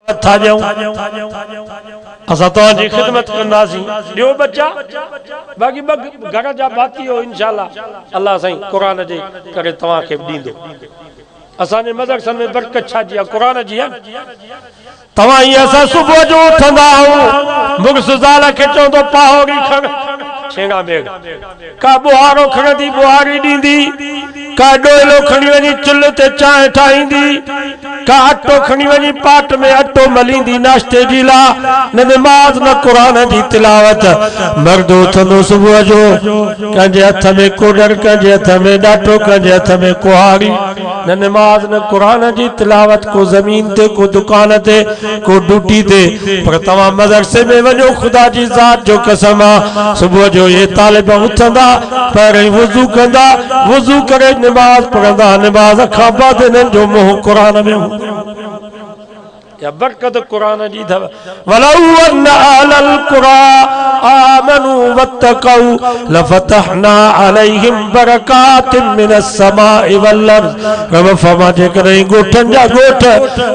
था जाऊं असा तो जी खिदमत करनासी दियो बच्चा बाकी घर जा बाती हो इंशाल्लाह अल्लाह सही कुरान जे करे तवा के दींदो असाने मदरसन में बरकत छा जी कुरान जी तवा ही असा सुबह जो उठंदा हो मुगस ज़ाल के चोंदो पाहोरी खण छेगा मेग का बुहारो खणदी बुहारी दींदी का डोलो खणी वनी चुल्ह ते चाय ठाईंदी का अटो खणी वनी पाट में अटो मलींदी नाश्ते जी ला न नमाज न कुरान जी तिलावत मर्द उथंदो सुबह जो कंजे हथ में कोडर कंजे हथ में डाटो कंजे हथ में कुहाड़ी न नमाज न कुरान जी तिलावत को जमीन ते को दुकान ते को ड्यूटी ते पर तवा मदरसे में वजो खुदा जी जात जो कसम सुबह जो ये तालिब उठंदा पहिरीं वुजू कंदा वुजू करे नमाज पढ़ंदा नमाज खां बाद इन्हनि जो मुंह कुरान में या बरकत कुरान जी थव वलौ अन अहलल कुरा आमनू वत्तकौ लफतहना अलैहिम बरकातिन मिनस समाई वल अर्ज़ रब फरमा जे करे गोठन जा गोठ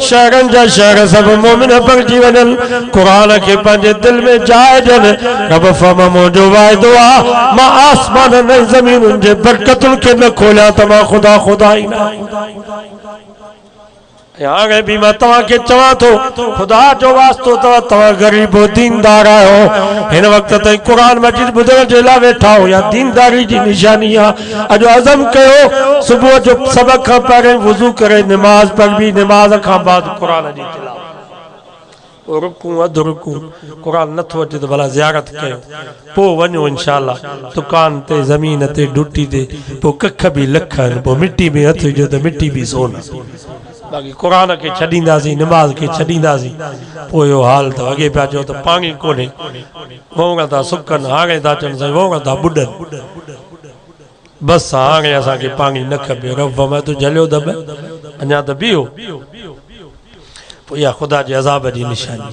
शहरन जा शहर सब मोमिन बणजी वञन कुरान के पंहिंजे दिल में जाए ॾियन रब फरमा मुंहिंजो वाइदो आहे मां आसमान ऐं ज़मीनुनि जे बरकतुनि खे न खोलियां त मां खुदा खुदा ई न आगे भी मैं तवा के चवा तो खुदा जो वास्तो तवा गरीब दीनदार आयो इन वक्त ते कुरान मजीद बुधण जे ला वेठा हो या दीनदारी जी निशानी अजो अज़म कयो सुबह जो सबक खां पहिरें वुजू करे नमाज पढ़बी नमाज खां बाद कुरान जी तिलावत रुकू अध रुकू कुरान नथो अचे तो भला ज़ियारत कयो पो वञो इंशाअल्लाह दुकान ते ज़मीन ते ड्यूटी ते पो कख भी लख पो मिट्टी में हथ जो तो मिट्टी भी सोना बाकी कुरान के छड़ींदासी नमाज के छड़ींदासी पो यो हाल तो अगे पिया चो तो पानी कोने वोंगा ता सुकन हागे ता चन से वोंगा ता बुडन बस हागे असा के पानी न खबे रब मैं तो जलियो दब अन्या तो बियो पो या खुदा जे अज़ाब जी निशानी